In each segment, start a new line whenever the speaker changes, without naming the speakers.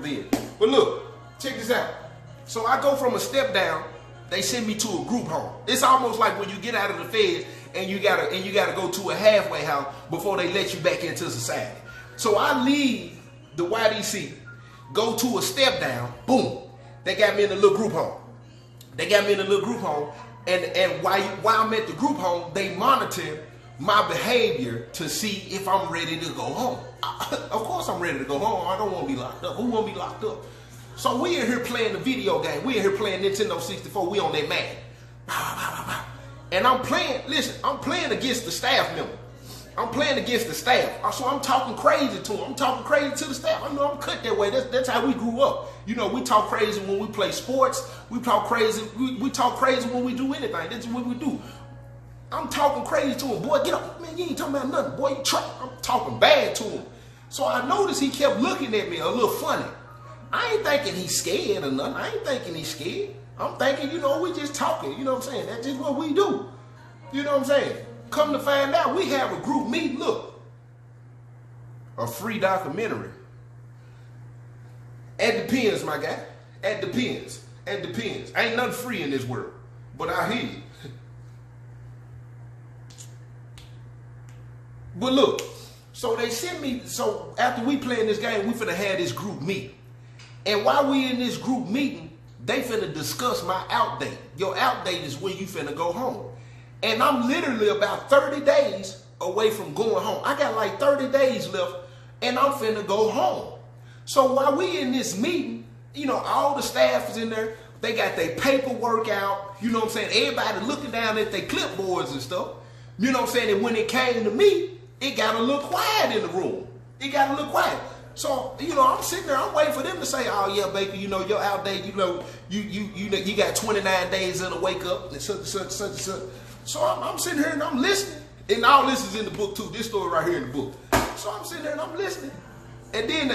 breathe in. But look, check this out. So I go from a step down, they send me to a group home. It's almost like when you get out of the feds and you gotta go to a halfway house before they let you back into society. So I leave the YDC, go to a step down, boom, they got me in a little group home. And while I'm at the group home, they monitor my behavior to see if I'm ready to go home. Of course I'm ready to go home. I don't want to be locked up. Who want to be locked up? So we in here playing the video game. We in here playing Nintendo 64. We on that Madden. And I'm playing, listen, I'm playing against the staff member. I'm playing against the staff. So I'm talking crazy to them. I'm talking crazy to the staff. I know I'm cut that way. That's how we grew up. You know, we talk crazy when we play sports. We talk crazy. We talk crazy when we do anything. That's what we do. I'm talking crazy to him. Boy, get up. Man, you ain't talking about nothing. Boy, you try. I'm talking bad to him. So I noticed he kept looking at me a little funny. I ain't thinking he's scared or nothing. I ain't thinking he's scared. I'm thinking, you know, we just talking. You know what I'm saying? That's just what we do. You know what I'm saying? Come to find out, we have a group meeting. Look, a free documentary. It depends, my guy. It depends. It depends. Ain't nothing free in this world. But I hear you. But look, so they sent me, so after we playing this game, we finna have this group meeting. And while we in this group meeting, they finna discuss my out date. Your out date is when you finna go home. And I'm literally about 30 days away from going home. I got like 30 days left and I'm finna go home. So while we in this meeting, you know, all the staff is in there. They got their paperwork out. You know what I'm saying? Everybody looking down at their clipboards and stuff. You know what I'm saying? And when it came to me, it got a little quiet in the room. It got a little quiet. So, you know, I'm sitting there, I'm waiting for them to say, oh yeah, baby, you know, your out date, you know, you got 29 days to wake up and such. So I'm sitting here and I'm listening. And all this is in the book too. This story right here in the book. So I'm sitting there and I'm listening. And then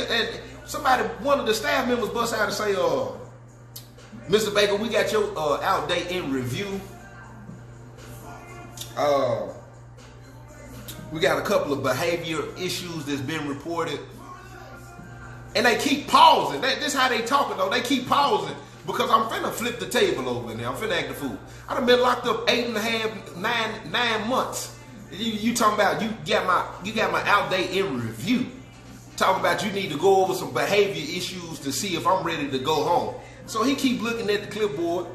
one of the staff members busts out and say, Mr. Baker, we got your out date in review. We got a couple of behavior issues that's been reported. And they keep pausing. This is how they talking though. They keep pausing because I'm finna flip the table over in there. I'm finna act the fool. I done been locked up 9 months. You talking about you got my out date in review. Talking about you need to go over some behavior issues to see if I'm ready to go home. So he keep looking at the clipboard.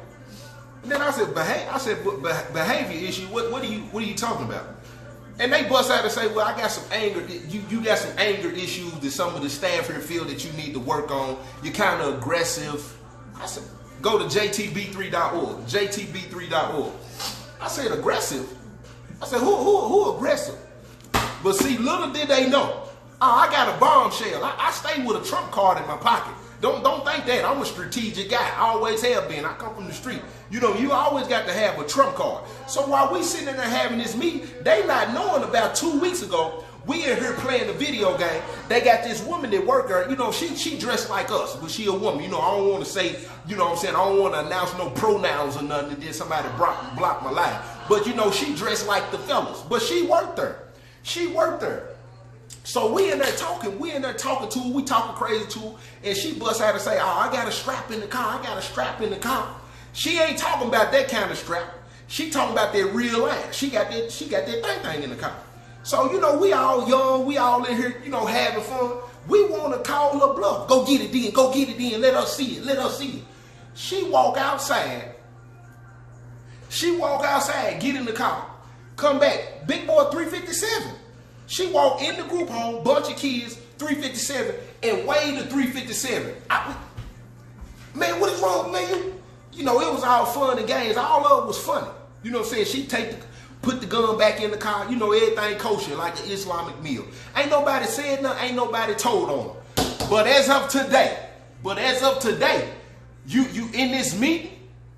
And then I said, behavior issue. What are you talking about? And they bust out and say, well, I got some anger. You got some anger issues that some of the staff here feel that you need to work on. You're kind of aggressive. I said, go to jtb3.org. jtb3.org. I said, aggressive? I said, who aggressive? But see, little did they know. I got a bombshell. I stay with a Trump card in my pocket. Don't think that. I'm a strategic guy. I always have been. I come from the street. You know, you always got to have a Trump card. So while we sitting in there having this meeting, they not knowing about 2 weeks ago, we in here playing the video game. They got this woman that work there. You know, she dressed like us, but she a woman. You know, I don't want to say, you know what I'm saying, I don't want to announce no pronouns or nothing, and then somebody block my life. But, you know, she dressed like the fellas. But she worked there. She worked there. So we in there talking to her, we talking crazy to her, and she busts out and say, oh, I got a strap in the car, She ain't talking about that kind of strap. She talking about that real ass. She got that thing in the car. So, you know, we all young, we all in here, you know, having fun. We want to call her bluff. Go get it then, let us see it. She walk outside, get in the car, come back, big boy 357. She walked in the group home, bunch of kids, 357, and weighed the 357. Man, what is wrong, man? You know, it was all fun and games. All of it was funny. You know what I'm saying? She put the gun back in the car. You know, everything kosher, like the Islamic meal. Ain't nobody said nothing. Ain't nobody told on her. But as of today, you in this meeting,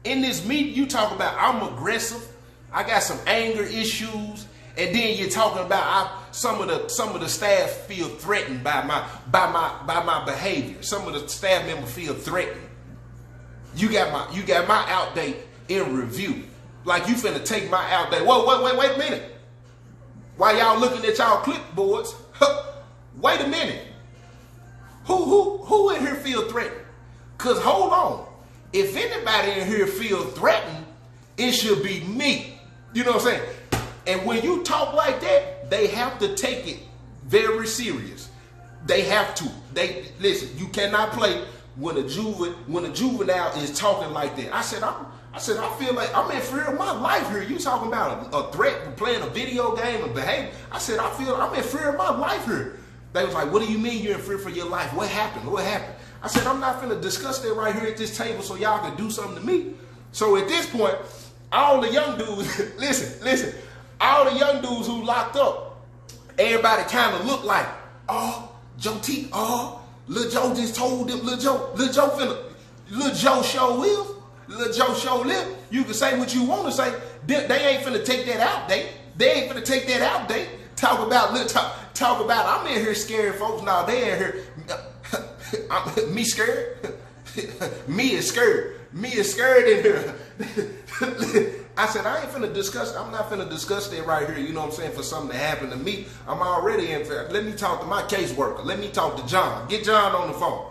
you talk about I'm aggressive. I got some anger issues. And then you're talking about some of the staff feel threatened by my behavior. Some of the staff members feel threatened. You got my out date in review. Like you finna take my out date. Whoa, wait a minute. While y'all looking at y'all clipboards, wait a minute. Who in here feel threatened? Because hold on. If anybody in here feel threatened, it should be me. You know what I'm saying? And when you talk like that, they have to take it very serious. They have to. They listen, you cannot play when a juvenile is talking like that. I said, I feel like I'm in fear of my life here. You talking about a threat, playing a video game and behavior. I said, I'm in fear of my life here. They was like, what do you mean you're in fear for your life? What happened? What happened? I said, I'm not finna discuss that right here at this table so y'all can do something to me. So at this point, all the young dudes, listen, all the young dudes who locked up, everybody kind of looked like, oh, Joe T, oh, Lil Joe just told them, Lil Joe show will, Lil Joe show live. You can say what you want to say. They ain't finna take that out, they ain't finna take that out, they talk about, I'm in here scaring folks. Now they in here, me scared? Me is scared in here. I said, I'm not finna discuss that right here, you know what I'm saying, for something to happen to me. I'm already in fear. Let me talk to my caseworker. Let me talk to John. Get John on the phone.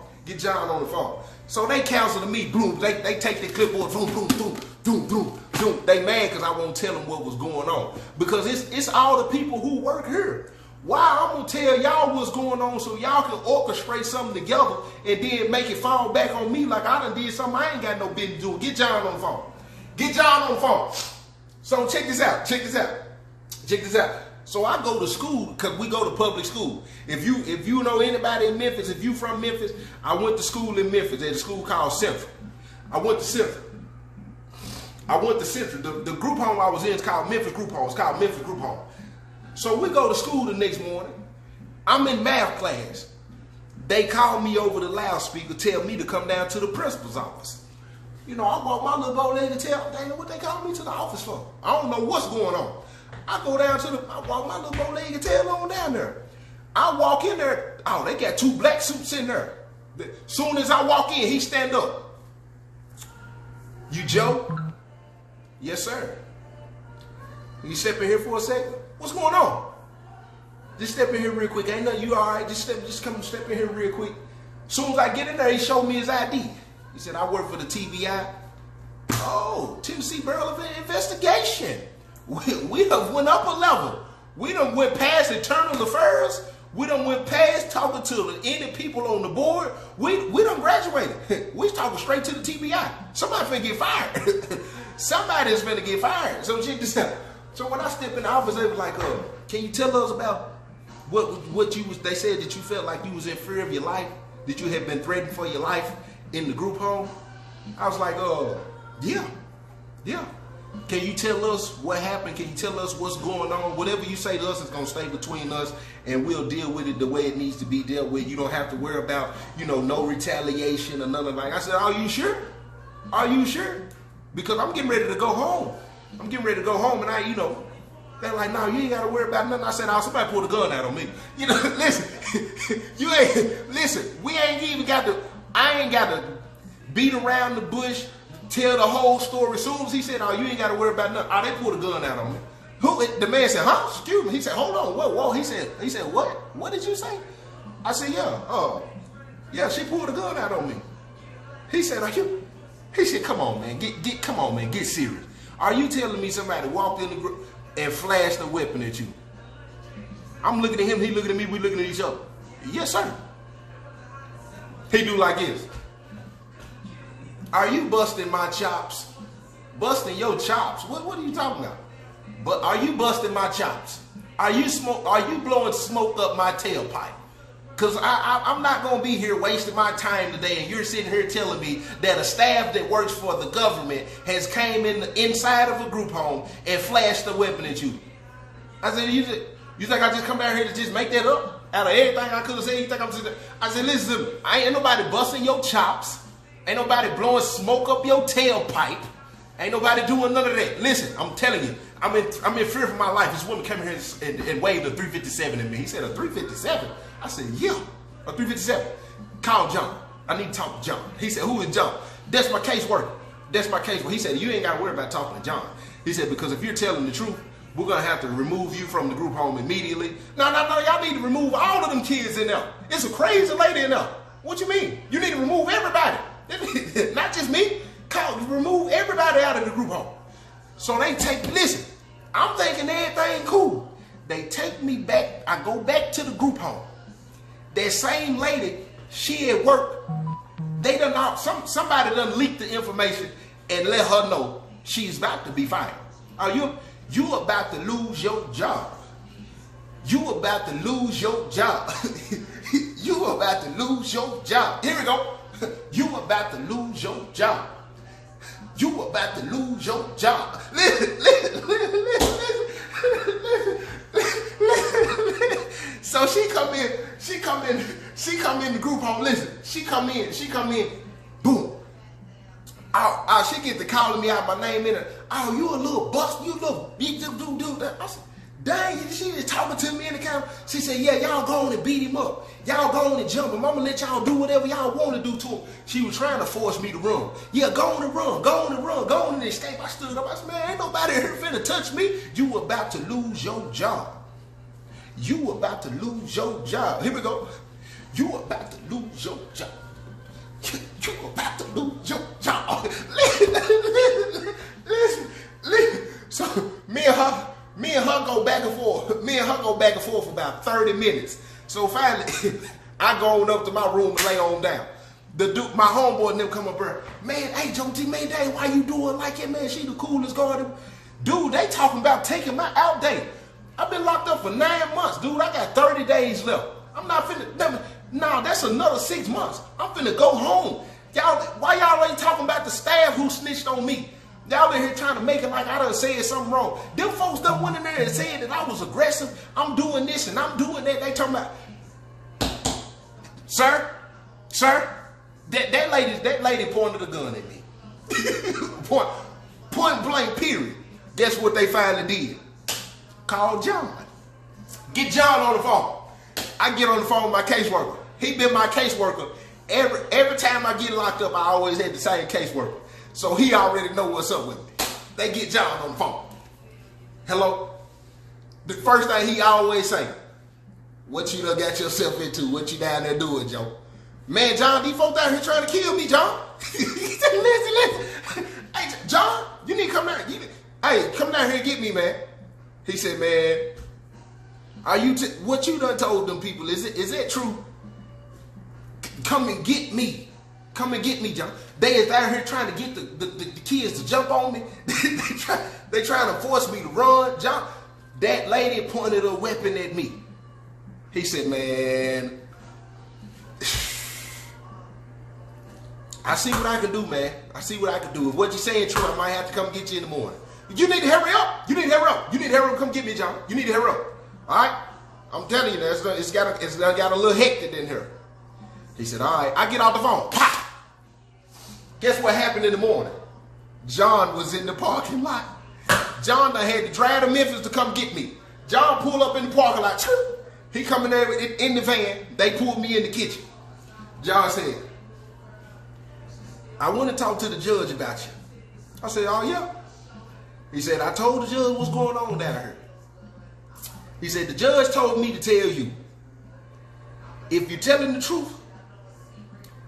So they counsel to me, boom, they take the clipboard, boom, boom, boom, boom, boom, boom. They mad because I won't tell them what was going on. Because it's all the people who work here. Why I'm gonna tell y'all what's going on so y'all can orchestrate something together and then make it fall back on me like I done did something I ain't got no business doing. Get John on the phone. Get John on the phone. So check this out. So I go to school because we go to public school. If you know anybody in Memphis, if you from Memphis, I went to school in Memphis at a school called Central. I went to Central. The group home I was in is called Memphis Group Home. So we go to school the next morning. I'm in math class. They call me over the loudspeaker, tell me to come down to the principal's office. You know, I walk my little bow-legged tail. They know what they call me to the office for. I don't know what's going on. I walk my little bow-legged tail on down there. I walk in there. Oh, they got 2 black suits in there. Soon as I walk in, he stand up. You Joe? Yes, sir. You step in here for a second? What's going on? Just step in here real quick. Ain't nothing, you all right? Just come step in here real quick. Soon as I get in there, he showed me his ID. He said, I work for the TBI. Oh, Tennessee Bureau of Investigation. We done went up a level. We done went past internal affairs. We done went past talking to any people on the board. We done graduated. We talking straight to the TBI. Somebody finna get fired. Somebody's finna get fired. So check this out. So when I stepped in the office, they were like, can you tell us about what you was, they said that you felt like you was in fear of your life, that you had been threatened for your life in the group home? I was like, yeah. Can you tell us what happened? Can you tell us what's going on? Whatever you say to us is going to stay between us, and we'll deal with it the way it needs to be dealt with. You don't have to worry about, no retaliation or nothing like that. I said, are you sure? Are you sure? Because I'm getting ready to go home. And they're like, no, you ain't got to worry about nothing. I said, somebody pulled a gun out on me. I ain't got to beat around the bush, tell the whole story. As soon as he said, you ain't got to worry about nothing. They pulled a gun out on me. The man said, excuse me. He said, hold on, whoa. He said, what? What did you say? I said, yeah, she pulled a gun out on me. He said, He said, come on, man, get serious. Are you telling me somebody walked in the group and flashed a weapon at you? I'm looking at him, he looking at me, we looking at each other. Yes, sir. He do like this. Are you busting my chops? Busting your chops? What are you talking about? But are you busting my chops? Are you blowing smoke up my tailpipe? Because I'm not going to be here wasting my time today, and you're sitting here telling me that a staff that works for the government has came in the inside of a group home and flashed a weapon at you. I said, you think I just come down here to just make that up? Out of everything I could have said, you think I'm just... I said, listen, ain't nobody busting your chops. Ain't nobody blowing smoke up your tailpipe. Ain't nobody doing none of that. Listen, I'm telling you, I'm in fear for my life. This woman came here and waved a 357 at me. He said, a 357? I said, yeah, a 357. Call John. I need to talk to John. He said, who is John? That's my caseworker. He said, you ain't got to worry about talking to John. He said, because if you're telling the truth, we're going to have to remove you from the group home immediately. No, y'all need to remove all of them kids in there. It's a crazy lady in there. What you mean? You need to remove everybody. Not just me. Remove everybody out of the group home. So they listen, I'm thinking everything cool. They take me back. I go back to the group home. That same lady, she at work. They done out, somebody done leaked the information and let her know she's about to be fired. Are you about to lose your job? You about to lose your job. You about to lose your job. Here we go. You about to lose your job. You about to lose your job. Listen. So she come in the group home. Listen, she come in, boom. She get to calling me out my name in her. Oh, you a little bust, you a little big dude. I said, dang, she just talking to me in the camera. She said, yeah, y'all go on and beat him up. Y'all go on and jump him. I'm gonna let y'all do whatever y'all want to do to him. She was trying to force me to run. Yeah, go on and run, go on and escape. I stood up. I said, man, ain't nobody here finna touch me. You about to lose your job. You about to lose your job. Here we go. You about to lose your job. You about to lose your job. Listen. So me and her go back and forth. Me and her go back and forth for about 30 minutes. So finally, I go on up to my room and lay on down. The dude, my homeboy and them come up here. Man, hey, Joe T, man, dang, why you doing like that, man? She the coolest guard. Dude, they talking about taking my out date. I've been locked up for 9 months, dude. I got 30 days left. I'm not finna. No, that's another 6 months. I'm finna go home. Y'all, why y'all ain't talking about the staff who snitched on me? Y'all in here trying to make it like I done said something wrong. Them folks done went in there and said that I was aggressive. I'm doing this and I'm doing that. They talking about, sir, that lady pointed a gun at me. Point blank, period. Guess what they finally did? Call John. Get John on the phone. I get on the phone with my caseworker. He been my caseworker. Every time I get locked up, I always had the same caseworker. So he already know what's up with me. They get John on the phone. Hello? The first thing he always say, what you done got yourself into? What you down there doing, Joe? Man, John, these folks out here trying to kill me, John. He said, listen. Hey, John, you need to come down. Hey, come down here and get me, man. He said, man, what you done told them people, is that true? Come and get me. Come and get me, John. They is out here trying to get the kids to jump on me. they trying to force me to run. John, that lady pointed a weapon at me. He said, man, I see what I can do, man. I see what I can do. If what you're saying true, I might have to come get you in the morning. You need to hurry up. You need to hurry up. You need to hurry up. Come get me, John. You need to hurry up. All right? I'm telling you, it's got a little hectic in here. He said, all right. I get off the phone. Pop! Guess what happened in the morning? John was in the parking lot. John done had to drive to Memphis to come get me. John pulled up in the parking lot. He come in there in the van. They pulled me in the kitchen. John said, I want to talk to the judge about you. I said, oh, yeah. He said, I told the judge what's going on down here. He said, the judge told me to tell you, if you're telling the truth,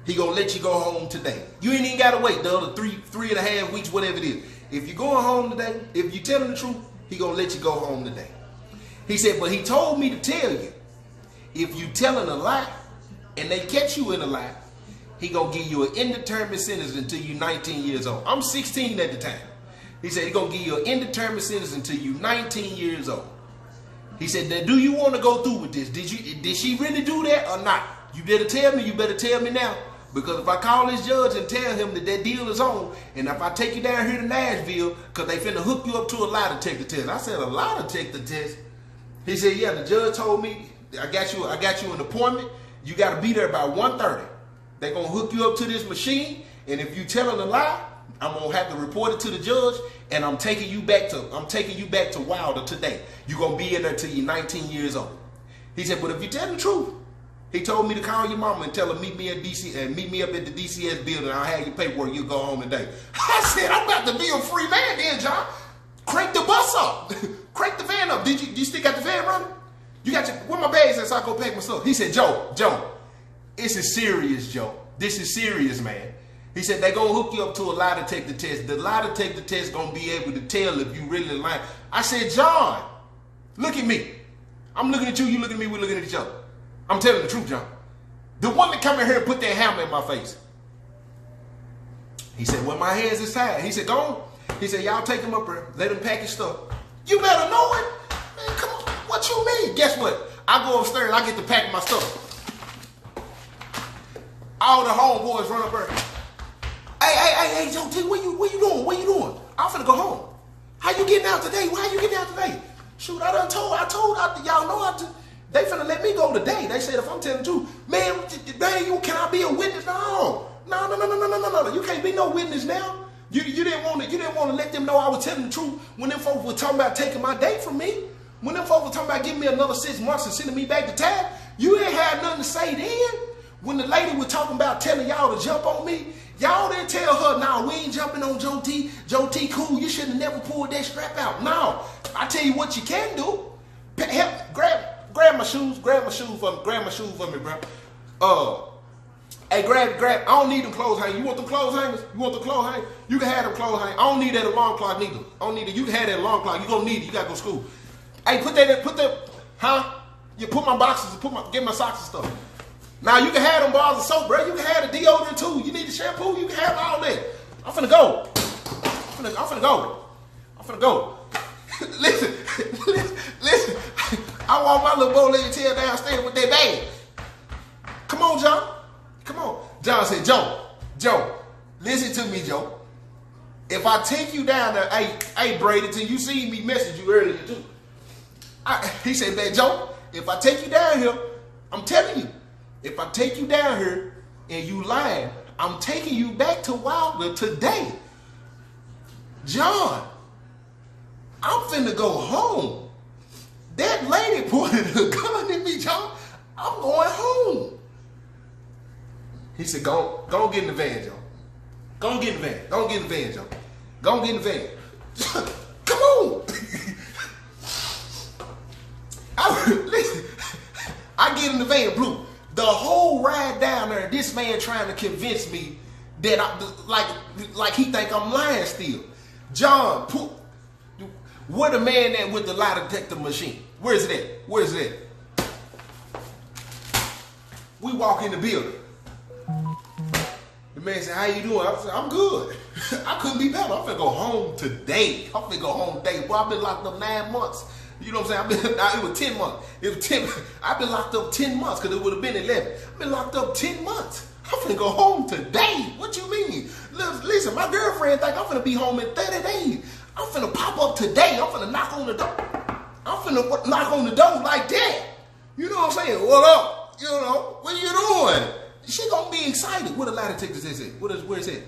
he gonna let you go home today. You ain't even gotta wait the other three and a half weeks, whatever it is. If you're going home today, if you're telling the truth, he gonna let you go home today. He said, but he told me to tell you, if you telling a lie and they catch you in a lie, he gonna give you an indeterminate sentence until you're 19 years old. I'm 16 at the time. He said, he gonna give you an indeterminate sentence until you're 19 years old. He said, now, do you want to go through with this? Did she really do that or not? You better tell me. You better tell me now. Because if I call this judge and tell him that deal is on, and if I take you down here to Nashville, because they finna hook you up to a lie detector test. I said, a lie detector test? He said, yeah, the judge told me, I got you an appointment. You got to be there by 1:30. They're going to hook you up to this machine, and if you telling a lie, I'm going to have to report it to the judge, and I'm taking you back to Wilder today. You're going to be in there till you're 19 years old. He said, but if you tell the truth, he told me to call your mama and tell her meet me up at the DCS building. I'll have your paperwork. You'll go home today. I said, I'm about to be a free man then, John. Crank the bus up. Crank the van up. You still got the van running? You got where my bags at so I go pack my stuff? He said, Joe, this is serious, Joe. This is serious, man. He said they gonna hook you up to a lie detector test. The lie detector test gonna be able to tell if you really lying. I said, John, look at me. I'm looking at you, you looking at me, we're looking at each other. I'm telling the truth, John. The one that come in here and put that hammer in my face. He said, well, my hands is tied. He said, go on. He said, y'all take him up there, let him pack his stuff. You better know it. Man, come on, what you mean? Guess what? I go upstairs, I get to pack my stuff. All the homeboys run up there. Hey, Joe T, what you doing? What you doing? I'm finna go home. How you getting out today? Why you getting out today? Shoot, I told y'all know they finna let me go today. They said if I'm telling the truth, man, can I be a witness? No. You can't be no witness now. You didn't want to let them know I was telling the truth when them folks were talking about taking my date from me. When them folks were talking about giving me another 6 months and sending me back to town, you ain't had nothing to say then. When the lady was talking about telling y'all to jump on me, y'all didn't tell her, nah, we ain't jumping on Joe T. Joe T cool, you should have never pulled that strap out. No, I tell you what you can do. Grab my shoes for me, bro. Hey, grab, I don't need them clothes hangers. You want them clothes hangers? You can have them clothes hangers. I don't need that alarm clock neither. I don't need it. You can have that alarm clock. You gonna need it. You gotta go to school. Hey, put that, you put my boxes, get my socks and stuff. Now you can have them bars of soap, bro. You can have the deodorant too. You need the shampoo, you can have all that. I'm finna go. I'm finna go. Listen. I want my little bow-legged tail downstairs with that bag. Come on, John. Come on. John said, Joe, listen to me, Joe. If I take you down there, hey, Brady, till you see me message you earlier too. He said, man, Joe, if I take you down here, I'm telling you, if I take you down here and you lying, I'm taking you back to Wilder today. John, I'm finna go home. That lady pointed a gun at me, John. I'm going home. He said, go get in the van, Joe. Go get in the van, Joe. Go get in the van. Come on. Listen, I get in the van, Blue. The whole ride down there, this man trying to convince me that like he think I'm lying still. John, where the man at with the lie detector machine? Where is it at? We walk in the building. The man said, how you doing? I said, I'm good. I couldn't be better. I'm finna go home today. Boy, I've been locked up 9 months. You know what I'm saying? It was 10 months. I've been locked up 10 months because it would have been 11. I've been locked up 10 months. I'm finna go home today. What you mean? Listen, my girlfriend think I'm finna be home in 30 days. I'm finna pop up today. I'm finna knock on the door. I'm finna knock on the door like that. You know what I'm saying? What up? You know, what you doing? She gonna be excited. What a lie detector say? Where is it?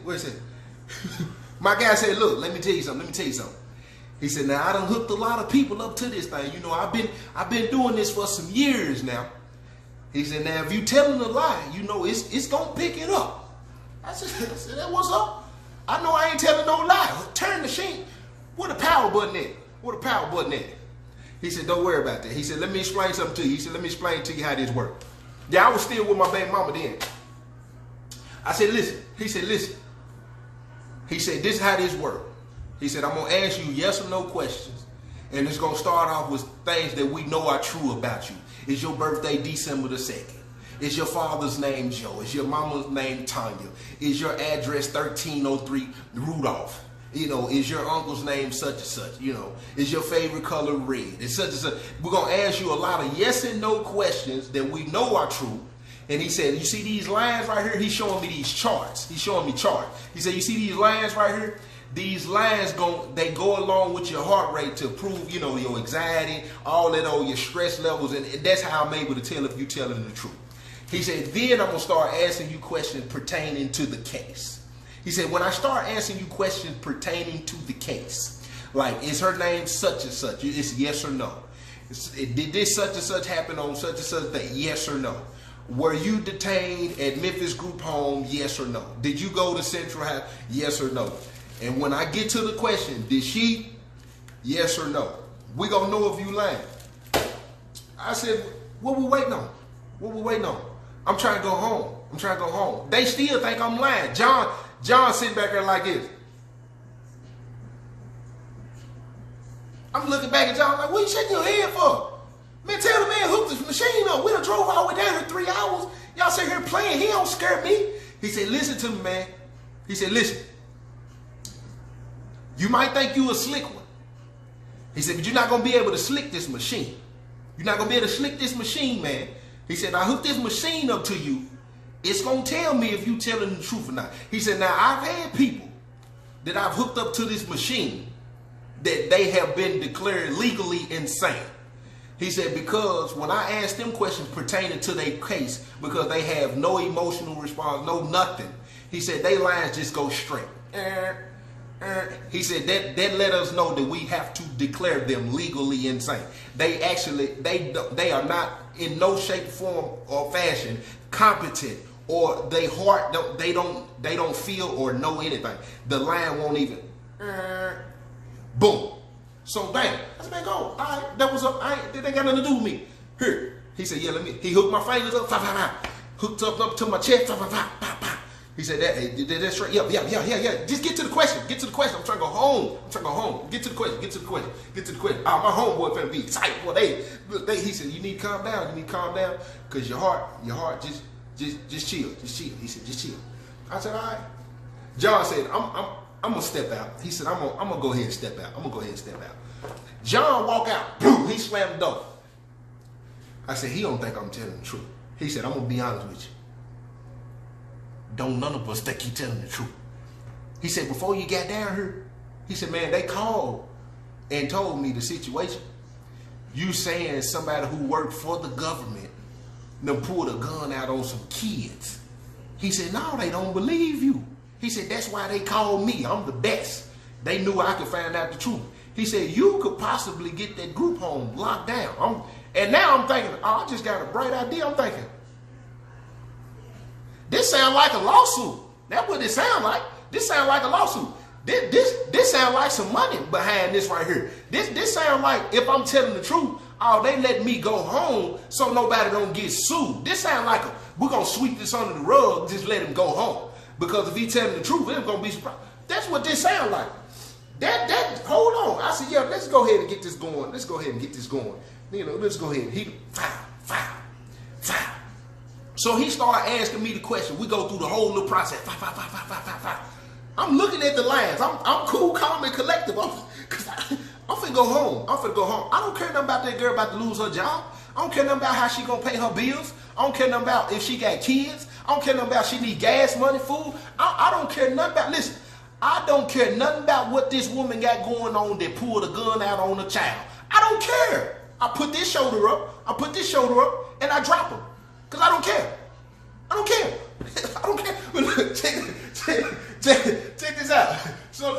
My guy said, look, let me tell you something. He said, now I done hooked a lot of people up to this thing. You know, I've been doing this for some years now. He said, now if you telling a lie, you know it's gonna pick it up. I said, that what's up? I know I ain't telling no lie. Turn the sheet. Where the power button at? He said, don't worry about that. He said, let me explain something to you. He said, let me explain to you how this works. Yeah, I was still with my baby mama then. I said, listen. He said, listen. He said, this is how this works. He said, I'm going to ask you yes or no questions. And it's going to start off with things that we know are true about you. Is your birthday December the 2nd? Is your father's name Joe? Is your mama's name Tanya? Is your address 1303 Rudolph? You know, is your uncle's name such and such? You know, is your favorite color red? It's such and such. We're going to ask you a lot of yes and no questions that we know are true. And he said, you see these lines right here? He's showing me these charts. He's showing me charts. He said, you see these lines right here? These lines go along with your heart rate to prove, you know, your anxiety, all that, all your stress levels. And that's how I'm able to tell if you're telling the truth. He said, then I'm going to start asking you questions pertaining to the case. He said, when I start answering you questions pertaining to the case, like, is her name such and such? It's yes or no. Did this such and such happen on such and such day? Yes or no. Were you detained at Memphis Group Home? Yes or no. Did you go to Central House? Yes or no. And when I get to the question, did she? Yes or no. We gonna know if you lying. I said, what we waiting on? I'm trying to go home. I'm trying to go home. They still think I'm lying. John sitting back there like this. I'm looking back at John like, what you shaking your head for? Man, tell the man hook this machine up. We done drove all the way down here 3 hours. Y'all sit here playing. He don't scare me. He said, listen to me, man. He said, listen. You might think you a slick one. He said, but you're not going to be able to slick this machine. You're not going to be able to slick this machine, man. He said, I hook this machine up to you. It's going to tell me if you telling the truth or not. He said, now I've had people that I've hooked up to this machine that they have been declared legally insane. He said, because when I ask them questions pertaining to their case, because they have no emotional response, no nothing, he said, they lines just go straight. He said that let us know that we have to declare them legally insane. They actually, they are not in no shape, form, or fashion competent, or they heart they don't feel or know anything. The line won't even. Boom. So bang. I said, man, go. All right, that was up. That ain't got nothing to do with me. Here. He said, yeah, he hooked my fingers up, hooked up to my chest, He said, that's right. Yeah. Just get to the question. Get to the question. I'm trying to go home. Get to the question. My homeboy finna be excited. Boy, he said, you need to calm down. Because your heart just chill. He said, just chill. I said, all right. John said, I'm gonna step out. He said, I'm gonna go ahead and step out. John walk out. Boom, he slammed the door. I said, he don't think I'm telling the truth. He said, I'm gonna be honest with you. Don't none of us think you telling the truth. He said, before you got down here, he said, man, they called and told me the situation. You saying somebody who worked for the government done pulled a gun out on some kids. He said, no, they don't believe you. He said, that's why they called me. I'm the best. They knew I could find out the truth. He said, you could possibly get that group home locked down. And now I'm thinking, oh, I just got a bright idea. I'm thinking, this sounds like a lawsuit. That's what it sounds like. This sounds like a lawsuit. This sounds like some money behind this right here. This sounds like, if I'm telling the truth, oh, they let me go home so nobody don't get sued. This sounds like we're going to sweep this under the rug, just let him go home. Because if he telling the truth, it's going to be surprised. That's what this sounds like. Hold on. I said, yeah, let's go ahead and get this going. Let's go ahead and get this going. Let's go ahead. File. So he started asking me the question. We go through the whole little process. File. I'm looking at the lines. I'm cool, calm, and collective. Because I'm finna go home. I don't care nothing about that girl about to lose her job. I don't care nothing about how she gonna pay her bills. I don't care nothing about if she got kids. I don't care nothing about she need gas money, food. I don't care nothing about, listen, I don't care nothing about what this woman got going on that pulled a gun out on a child. I don't care. I put this shoulder up, and I drop her. Because I don't care. I don't care. But look, check this out. So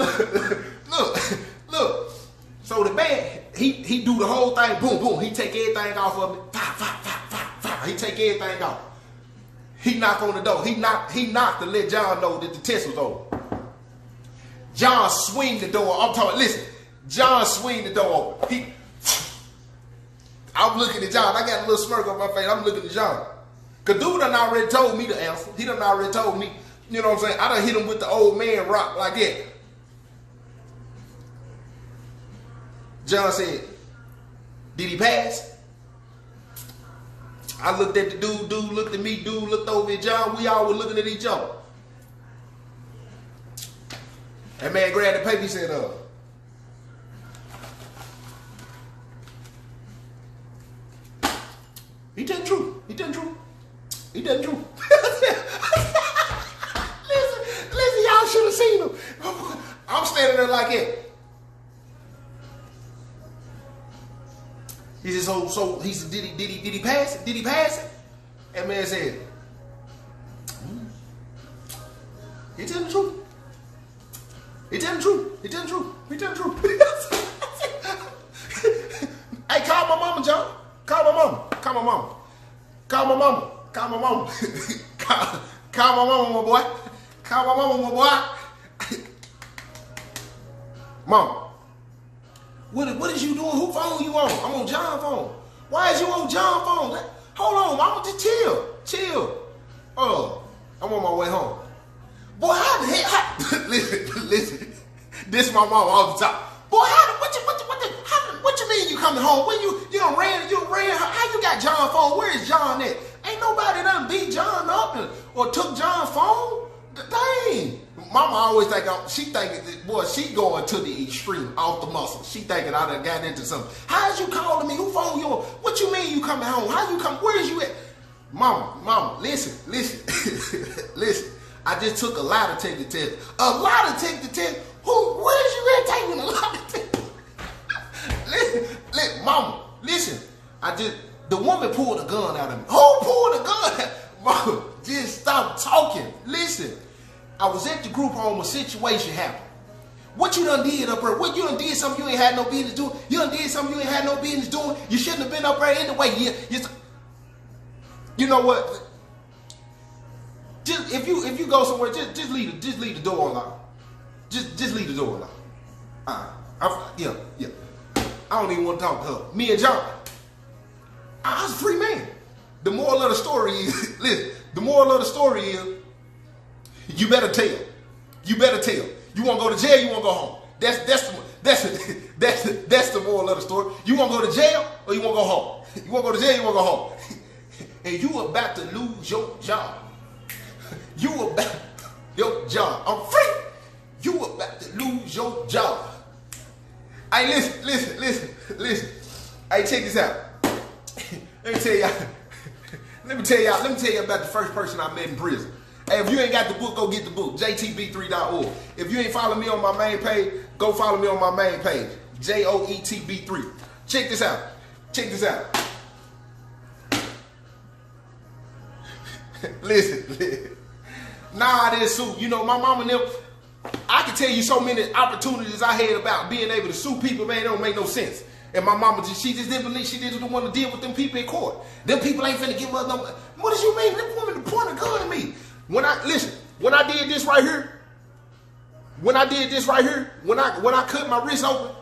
look. So the man, he do the whole thing, boom, boom. He take everything off of me. He take everything off. He knock on the door. He knocked to let John know that the test was over. John swing the door. I'm talking, listen. John swing the door open. I'm looking at John. I got a little smirk on my face. I'm looking at John. Because dude done already told me the answer. He done already told me, you know what I'm saying? I done hit him with the old man rock like that. John said, did he pass? I looked at the dude looked at me, dude looked over at John. We all were looking at each other. That man grabbed the paper, he said, he telling the truth. Listen, y'all should have seen him. I'm standing there like it. He said, so he said, did he pass it? Did he pass it? That man said, he telling the truth. He telling the truth. Hey, call my mama, John. Call my mama, my boy. Call my mama, my boy. Mama, what is you doing? Who phone you on? I'm on John's phone. Why is you on John's phone? Hold on, mama, just chill. I'm on my way home. Boy, how the hell? Listen. This is my mama all the time. Boy, what you mean you coming home? When you done ran? How you got John's phone? Where is John at? Ain't nobody done beat John up or took John's phone. Dang. Mama always think she going to the extreme, off the muscle. She thinking I done got into something. How's you calling me? Who phone you on? What you mean you coming home? How you come? Where is you at? Mama, listen. Listen. I just took a lie to take the test. A lie to take the test? Where's you at taking a lie to take the test? Listen, mama, listen. The woman pulled a gun out of me. Who pulled a gun? Mama, just stop talking. Listen, I was at the group home, a situation happened. What you done did up there? What you done did something you ain't had no business doing? You done did something you ain't had no business doing? You shouldn't have been up there anyway. You know what? Just if you go somewhere, just leave the door unlocked. Just leave the door unlocked. Yeah. I don't even want to talk to her. Me and John, I was a free man. The moral of the story is, listen. The moral of the story is, you better tell. You better tell. You want to go to jail? You want to go home? That's the moral of the story. You want to go to jail or you want to go home? You want to go to jail? You want to go home? And you about to lose your job. You about your job. I'm free. You about to lose your job. Hey, listen. Hey, check this out. Let me tell y'all about the first person I met in prison. Hey, if you ain't got the book, go get the book. JTB3.org. If you ain't following me on my main page, go follow me on my main page. JOETB3. Check this out. Listen. Nah, I didn't sue. You know, my mama never. I can tell you so many opportunities I had about being able to sue people, man, it don't make no sense. And my mama, she just didn't believe, she didn't want to deal with them people in court. Them people ain't finna give us no. What does you mean? That woman to point a gun at me. When I did this right here, when I cut my wrist open,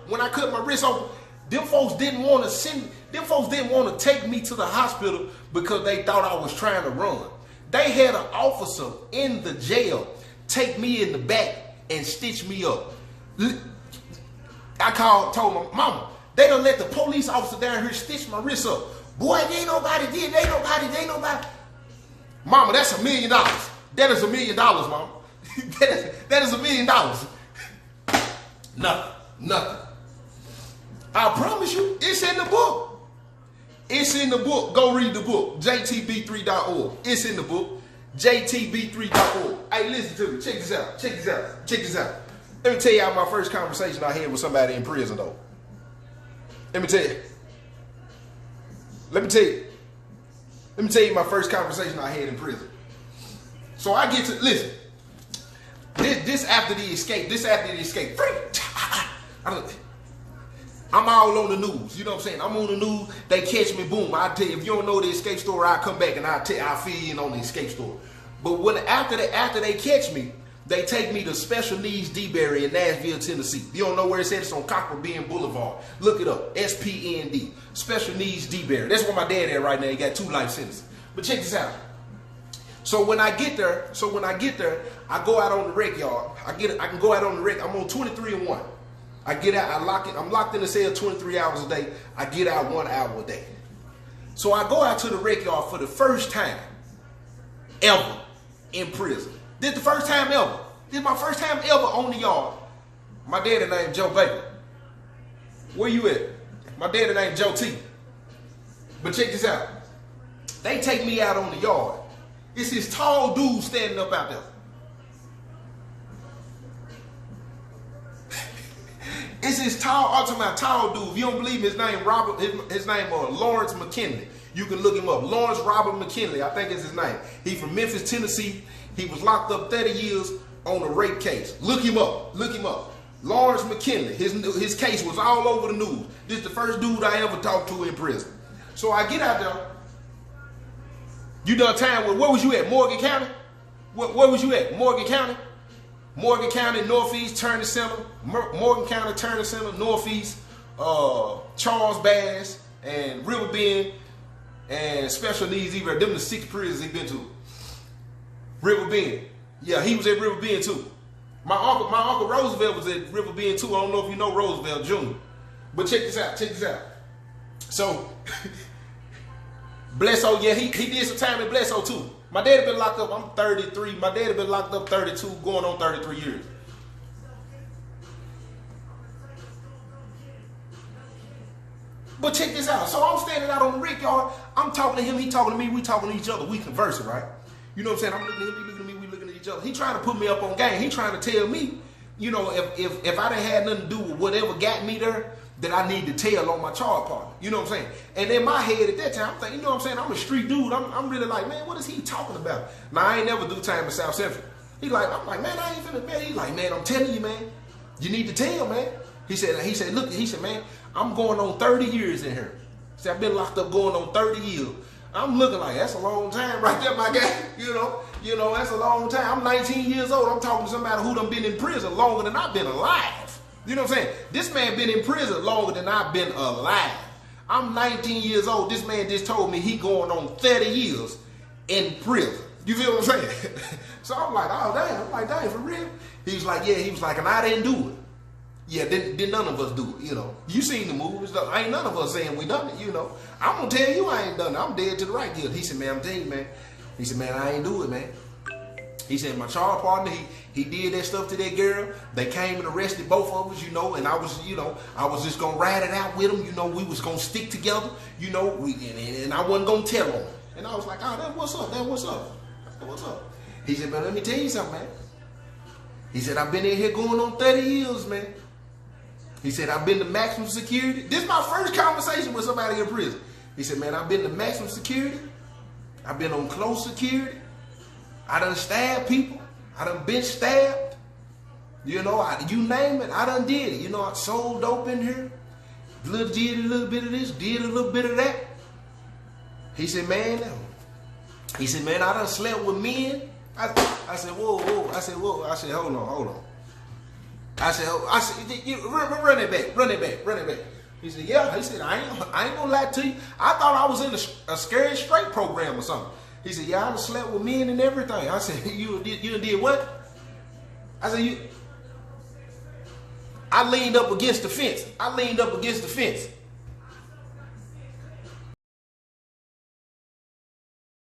them folks didn't want to take me to the hospital because they thought I was trying to run. They had an officer in the jail take me in the back and stitch me up. I told my mama, they done let the police officer down here stitch my wrist up. Boy, ain't nobody did. Ain't nobody. Mama, that's $1 million. That is $1 million, mama. that is $1 million. Nothing. I promise you, it's in the book. Go read the book. JTB3.org. It's in the book. JTB3.org. Hey, listen to me. Check this out. Let me tell y'all my first conversation I had with somebody in prison, though. Let me tell you my first conversation I had in prison. So I get to, listen. This after the escape. I'm all on the news. You know what I'm saying? I'm on the news. They catch me. Boom. I tell you, if you don't know the escape story, I'll come back and I'll fill you in on the escape story. But after they catch me, they take me to Special Needs D-Berry in Nashville, Tennessee. You don't know where it's at? It's on Copper Bend Boulevard. Look it up. SPND. Special Needs D-Berry. That's where my dad at right now. He got 2 life sentences. But check this out. So when I get there, I go out on the rec yard. I can go out on the rec. I'm on 23-1. I get out, I'm locked in the cell 23 hours a day. I get out 1 hour a day. So I go out to the rec yard for the first time ever in prison. This is the first time ever. This is my first time ever on the yard. My daddy named Joe Baker. Where you at? My daddy named Joe T. But check this out. They take me out on the yard. It's this tall dude standing up out there. It's this tall dude. If you don't believe his name, his name Lawrence McKinley. You can look him up. Lawrence Robert McKinley, I think is his name. He's from Memphis, Tennessee. He was locked up 30 years on a rape case. Look him up. Lawrence McKinley. His case was all over the news. This is the first dude I ever talked to in prison. So I get out there. You done time with, where was you at? Morgan County? Where was you at? Morgan County? Morgan County, Northeast, Turner Center. Morgan County, Turner Center, Northeast, Charles Bass, and Riverbend. and special needs even. Them the 6 prisons he been to. River Bend. Yeah, he was at River Bend too. My uncle Roosevelt was at River Bend too. I don't know if you know Roosevelt Jr. But check this out. So, Blesso, yeah, he did some time in Blesso too. My dad been locked up, I'm 33. My dad been locked up 32, going on 33 years. But check this out. So I'm standing out on the Rick yard. I'm talking to him, he talking to me, we talking to each other, we conversing, right? You know what I'm saying? I'm looking at him, he looking at me, we looking at each other. He trying to put me up on game. He trying to tell me, you know, if I done had nothing to do with whatever got me there, that I need to tell on my charge partner. You know what I'm saying? And in my head at that time, I'm thinking, you know what I'm saying? I'm a street dude. I'm really like, man, what is he talking about? Now, I ain't never do time in South Central. I'm like, man, I ain't finna, man. He's like, man, I'm telling you, man, you need to tell, man. He said, look, he said, man, I'm going on 30 years in here. He said, I've been locked up going on 30 years. I'm looking like, that's a long time right there, my guy. You know, that's a long time. I'm 19 years old. I'm talking to somebody who done been in prison longer than I've been alive. You know what I'm saying? This man been in prison longer than I've been alive. I'm 19 years old. This man just told me he going on 30 years in prison. You feel what I'm saying? So I'm like, oh, damn. I'm like, damn, for real? He was like, yeah. He was like, and I didn't do it. Yeah, then none of us do it, you know. You seen the movies. Ain't none of us saying we done it, you know. I'm going to tell you I ain't done it. I'm dead to the right here. He said, man, I'm telling you, man. He said, man, I ain't do it, man. He said, my charge partner, he did that stuff to that girl. They came and arrested both of us, you know, and I was just going to ride it out with them. You know, we was going to stick together, you know, and I wasn't going to tell them. And I was like, oh, that's what's up, what's up. He said, man, let me tell you something, man. He said, I've been in here going on 30 years, man. He said, I've been to maximum security. This is my first conversation with somebody in prison. He said, man, I've been to maximum security. I've been on close security. I done stabbed people. I done been stabbed. You know, you name it, I done did it. You know, I sold dope in here. Did a little bit of this, did a little bit of that. He said, man, I done slept with men. I said, whoa. I said, hold on. I said, run it back. He said, yeah. He said, I ain't gonna lie to you. I thought I was in a Scared Straight program or something. He said, yeah, I done slept with men and everything. I said, you did what? I said, I leaned up against the fence.